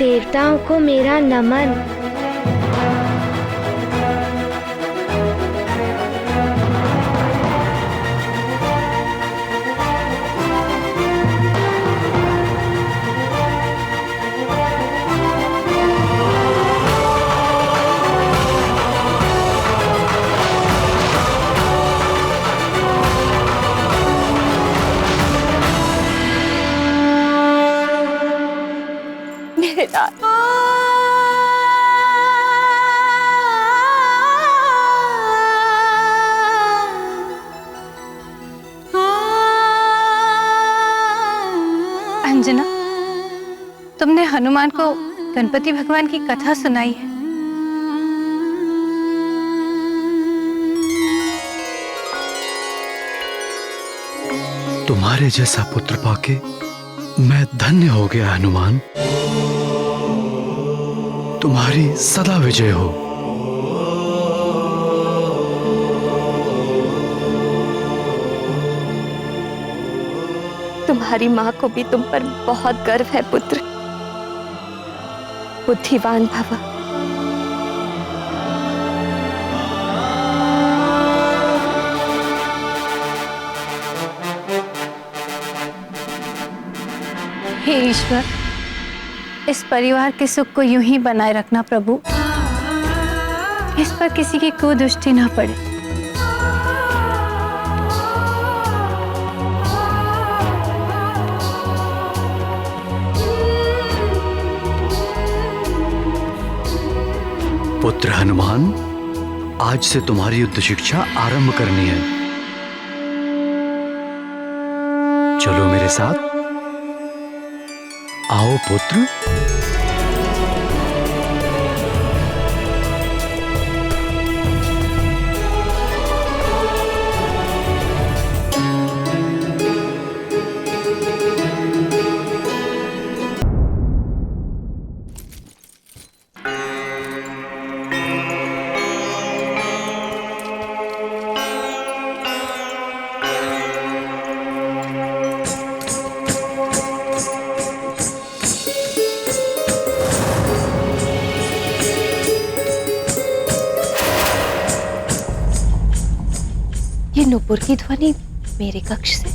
देवताओं को मेरा नमन। मेरे लाल, अंजना, तुमने हनुमान को गणपति भगवान की कथा सुनाई है। तुम्हारे जैसा पुत्र पाके मैं धन्य हो गया हनुमान। तुम्हारी सदा विजय हो। तुम्हारी माँ को भी तुम पर बहुत गर्व है पुत्र। बुद्धिवान भव। हे ईश्वर, इस परिवार के सुख को यूं ही बनाए रखना प्रभु। इस पर किसी की कुदृष्टि न पड़े। पुत्र हनुमान, आज से तुम्हारी युद्ध शिक्षा आरंभ करनी है। चलो मेरे साथ। आओ पुत्र। ये नुपुर की ध्वनि मेरे कक्ष से।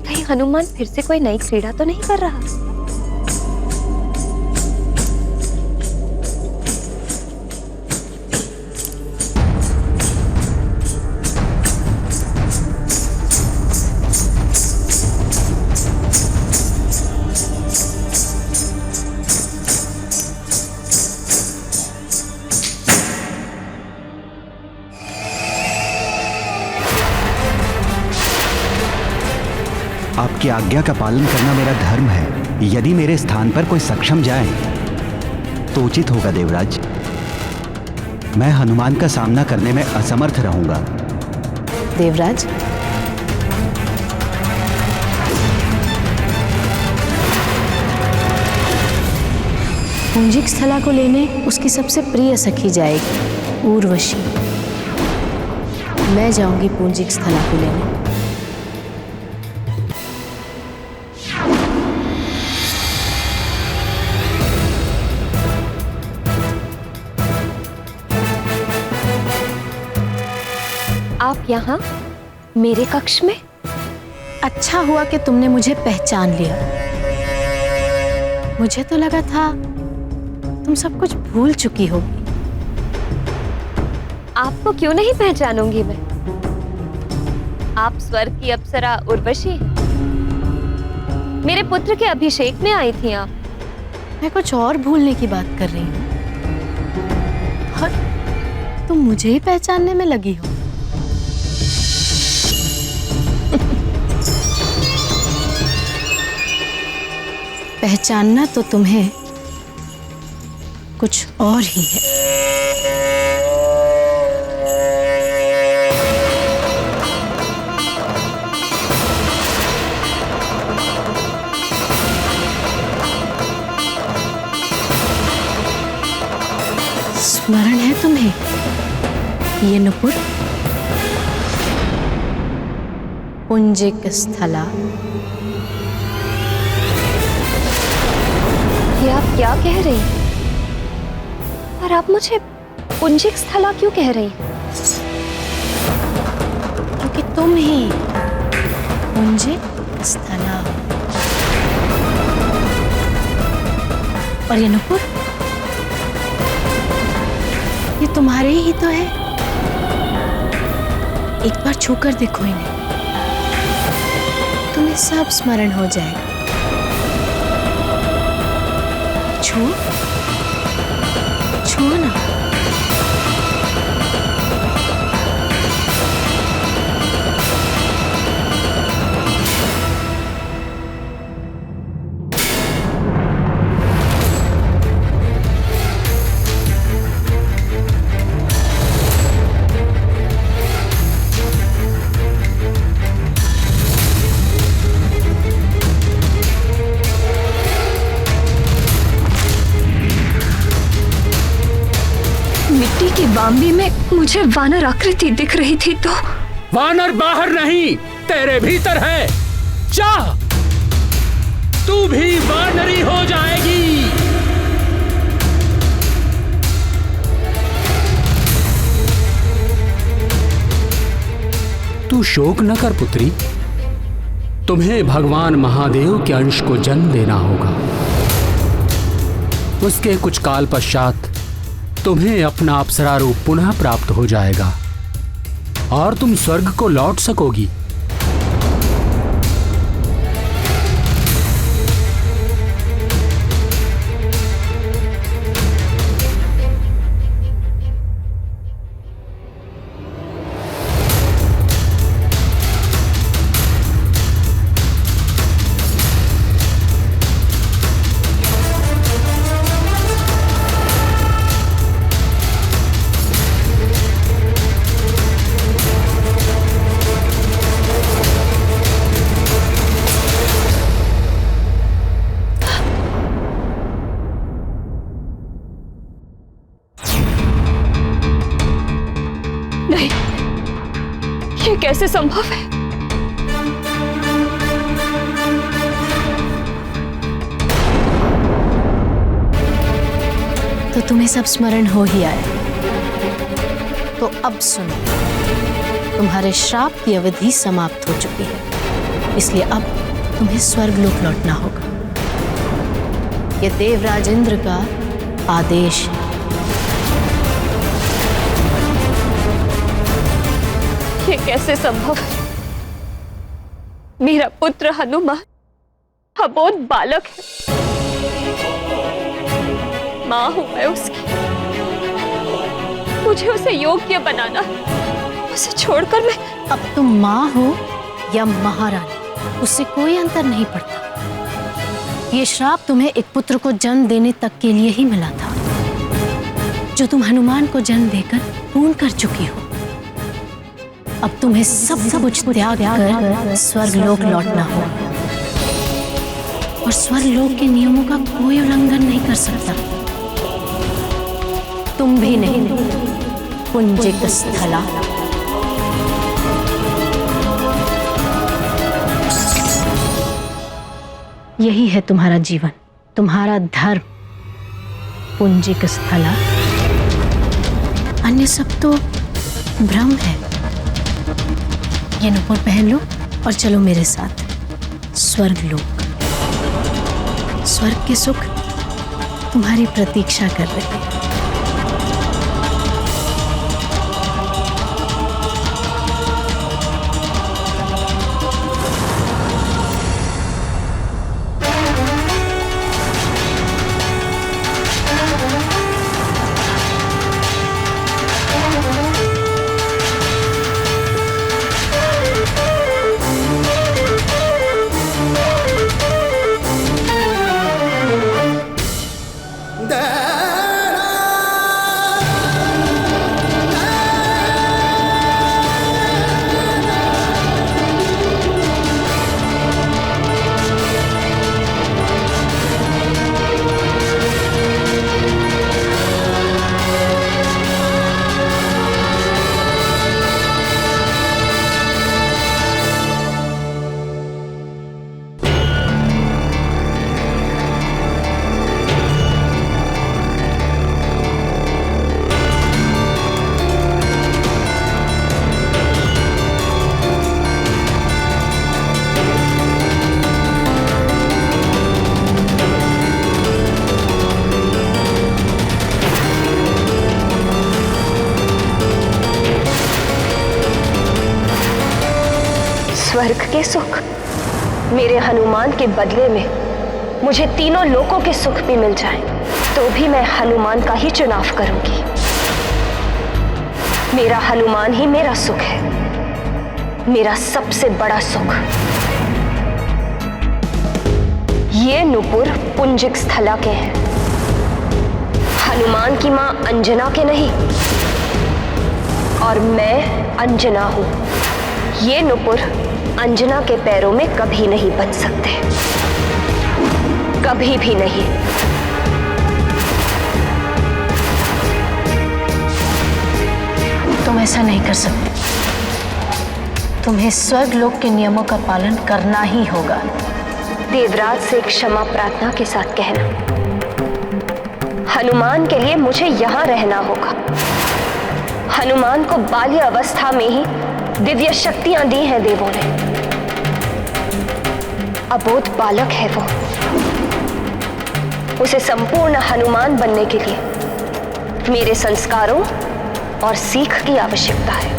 कहीं हनुमान फिर से कोई नई क्रीड़ा तो नहीं कर रहा? आपकी आज्ञा का पालन करना मेरा धर्म है। यदि मेरे स्थान पर कोई सक्षम जाए तो उचित होगा देवराज। मैं हनुमान का सामना करने में असमर्थ रहूंगा। देवराज, पुंजिक स्थला को लेने उसकी सबसे प्रिय सखी जाएगी, उर्वशी। मैं जाऊंगी पुंजिक स्थला को लेने। आप यहाँ मेरे कक्ष में? अच्छा हुआ कि तुमने मुझे पहचान लिया। मुझे तो लगा था तुम सब कुछ भूल चुकी होगी। आपको क्यों नहीं पहचानूंगी मैं? आप स्वर्ग की अप्सरा उर्वशी हैं। मेरे पुत्र के अभिषेक में आई थी आप। मैं कुछ और भूलने की बात कर रही हूँ और तुम मुझे ही पहचानने में लगी हो। पहचानना तो तुम्हें कुछ और ही है। स्मरण है तुम्हें? ये नुपुर पुंजिक स्थला। ये आप क्या कह रही हैं? और आप मुझे पुंजिक स्थला क्यों कह रही हैं? क्योंकि तुम ही पुंजिक स्थला। और ये नुपुर, ये तुम्हारे ही तो है। एक बार छूकर देखो इन्हें, तुम्हें सब स्मरण हो जाएगा। छू छू ना। मिट्टी की बाम्बी में मुझे वानर आकृति दिख रही थी तो वानर बाहर नहीं, तेरे भीतर है। जा, तू भी वानरी हो जाएगी। तू शोक न कर पुत्री, तुम्हें भगवान महादेव के अंश को जन्म देना होगा। उसके कुछ काल पश्चात तुम्हें अपना अप्सरा रूप पुनः प्राप्त हो जाएगा और तुम स्वर्ग को लौट सकोगी। नहीं, ये कैसे संभव है? तो तुम्हें सब स्मरण हो ही आया। तो अब सुनो, तुम्हारे श्राप की अवधि समाप्त हो चुकी है, इसलिए अब तुम्हें स्वर्गलोक लौटना होगा। यह देवराज इंद्र का आदेश है। ये कैसे संभव है? मेरा पुत्र हनुमान अबोध बालक है, मां हूं मैं उसकी। मुझे उसे योग्य बनाना, उसे छोड़कर मैं। अब तुम मां हो या महारानी, उससे कोई अंतर नहीं पड़ता। ये श्राप तुम्हें एक पुत्र को जन्म देने तक के लिए ही मिला था, जो तुम हनुमान को जन्म देकर पूर्ण कर चुकी हो। अब तुम्हें सब कुछ त्याग कर स्वर्गलोक लौटना होगा, और स्वर्गलोक के नियमों का कोई उल्लंघन नहीं कर सकता। तुम भी नहीं, पुंजिक स्थला। यही है तुम्हारा जीवन, तुम्हारा धर्म, पुंजिक स्थला। अन्य सब तो भ्रम है। ये नुपुर पहन लो और चलो मेरे साथ स्वर्गलोक। स्वर्ग के सुख तुम्हारी प्रतीक्षा कर रहे हैं। स्वर्ग के सुख, मेरे हनुमान के बदले में मुझे तीनों लोकों के सुख भी मिल जाएं, तो भी मैं हनुमान का ही चुनाव करूंगी। मेरा हनुमान ही मेरा सुख है, मेरा सबसे बड़ा सुख। ये नुपुर पुंजिक स्थला के हैं, हनुमान की मां अंजना के नहीं, और मैं अंजना हूं। ये नुपुर अंजना के पैरों में कभी नहीं बन सकते, कभी भी नहीं। तुम ऐसा नहीं कर सकते। तुम्हें स्वर्ग लोक के नियमों का पालन करना ही होगा। देवराज से क्षमा प्रार्थना के साथ कहना, हनुमान के लिए मुझे यहां रहना होगा। हनुमान को बाल्य अवस्था में ही दिव्य शक्तियां दी हैं देवों ने। अबोध बालक है वो, उसे संपूर्ण हनुमान बनने के लिए मेरे संस्कारों और सीख की आवश्यकता है।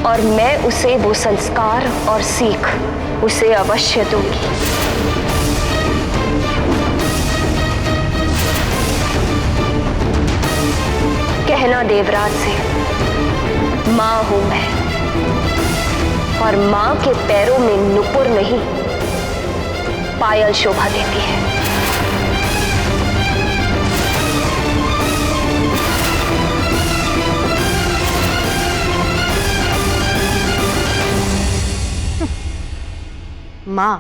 और मैं उसे वो संस्कार और सीख उसे अवश्य दूंगी। कहना देवराज से, मां हूं मैं, और मां के पैरों में नुपुर नहीं पायल शोभा देती है। मां,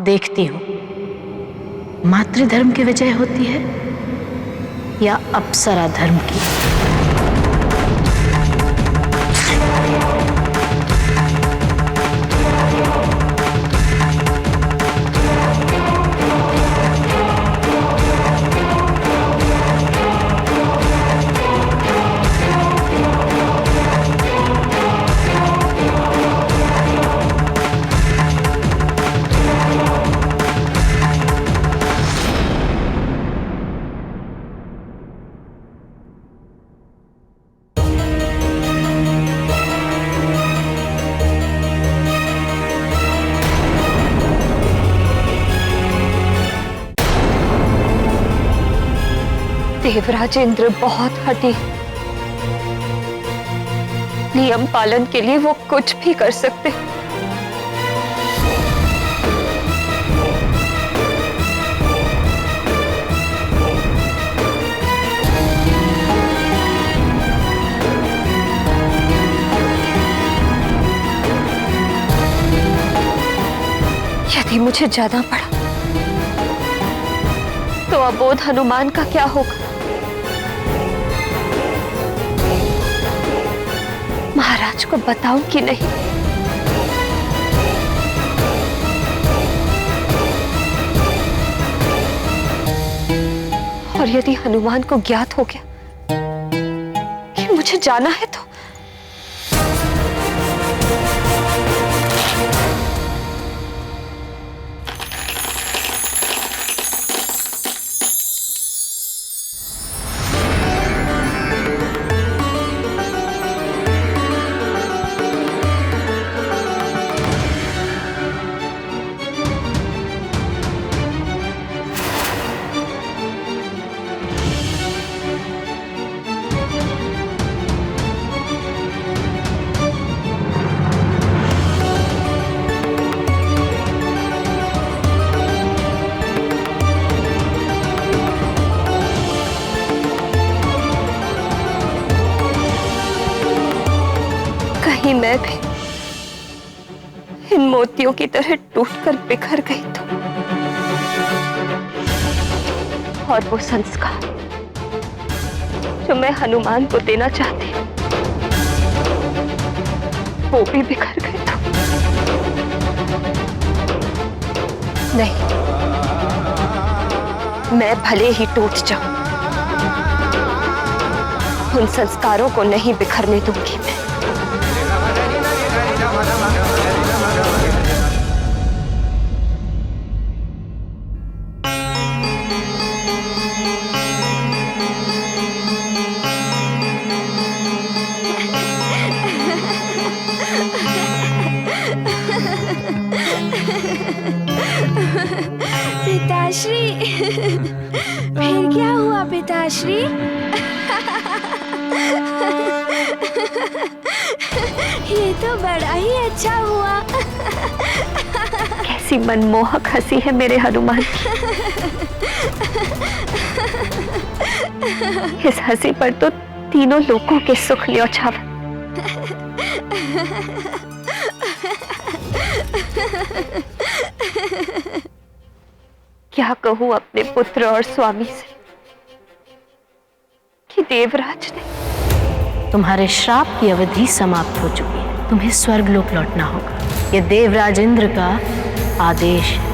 देखती हूं मातृधर्म की विजय होती है या अप्सरा धर्म की। देवराज इंद्र बहुत हठी, नियम पालन के लिए वो कुछ भी कर सकते। यदि मुझे जाना पड़ा तो अबोध हनुमान का क्या होगा? महाराज को बताऊं कि नहीं? और यदि हनुमान को ज्ञात हो गया कि मुझे जाना है तो कहीं मैं भी इन मोतियों की तरह टूटकर बिखर गई तो, और वो संस्कार जो मैं हनुमान को देना चाहती वो भी बिखर गए तो। नहीं, मैं भले ही टूट जाऊं उन संस्कारों को नहीं बिखरने दूंगी मैं। पिताश्री, फिर क्या हुआ पिताश्री? ये तो बड़ा ही अच्छा हुआ। कैसी मनमोहक हंसी है मेरे हनुमान की। इस हंसी पर तो तीनों लोगों के सुख न्योछावर। क्या कहूं अपने पुत्र और स्वामी से कि देवराज ने। तुम्हारे श्राप की अवधि समाप्त हो चुकी है। तुम्हें स्वर्गलोक लौटना होगा। ये देवराज इंद्र का आदेश है।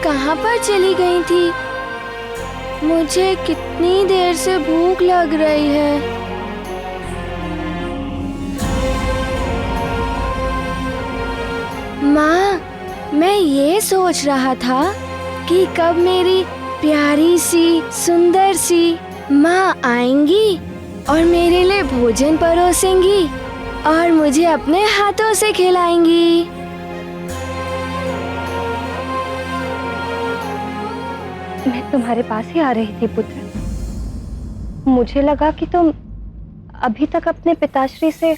कहाँ पर चली गई थी? मुझे कितनी देर से भूख लग रही है। माँ, मैं ये सोच रहा था कि कब मेरी प्यारी सी सुंदर सी माँ आएंगी और मेरे लिए भोजन परोसेंगी और मुझे अपने हाथों से खिलाएंगी। मैं तुम्हारे पास ही आ रही थी पुत्र। मुझे लगा कि तुम अभी तक अपने पिताश्री से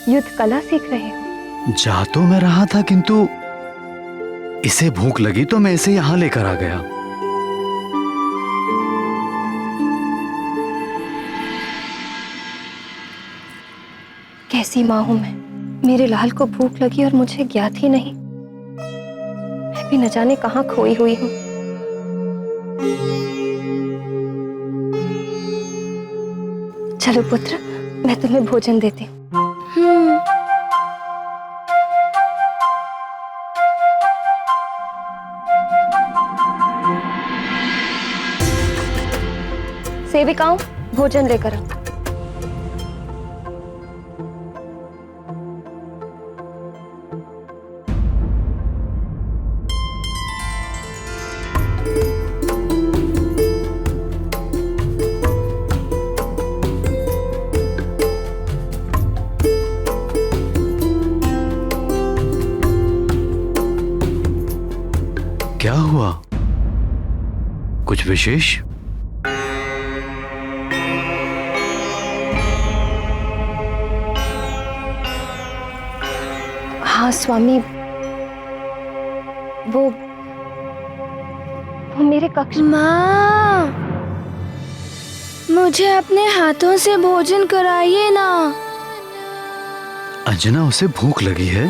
युद्ध कला सीख रहे हो। जा तो मैं रहा था, किंतु इसे भूख लगी तो मैं इसे यहाँ लेकर आ गया। कैसी माँ हूं मैं। मेरे लाल को भूख लगी और मुझे ज्ञात ही नहीं। मैं भी न जाने कहाँ खोई हुई हूँ। चलो पुत्र, मैं तुम्हें भोजन देती हूँ। सेविकाओं, भोजन लेकर आओ। क्या हुआ? कुछ विशेष? हाँ स्वामी, वो मेरे कक्ष। माँ, मुझे अपने हाथों से भोजन कराइए ना। अंजना, उसे भूख लगी है,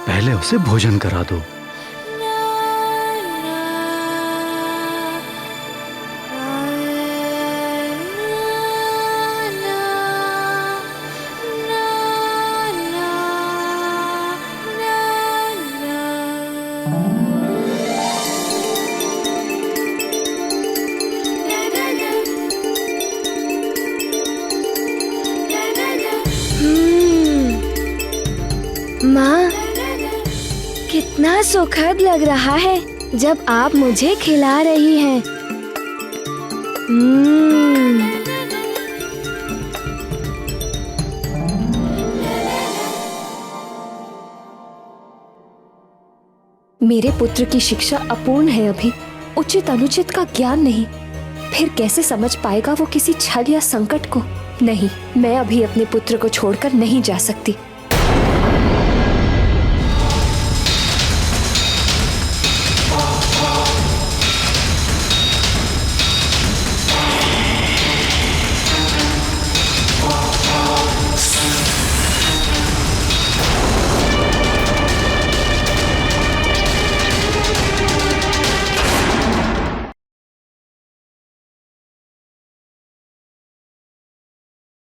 पहले उसे भोजन करा दो। माँ, कितना सुखद लग रहा है जब आप मुझे खिला रही हैं। मेरे पुत्र की शिक्षा अपूर्ण है अभी, उचित अनुचित का ज्ञान नहीं। फिर कैसे समझ पाएगा वो किसी छल या संकट को? नहीं, मैं अभी अपने पुत्र को छोड़कर नहीं जा सकती।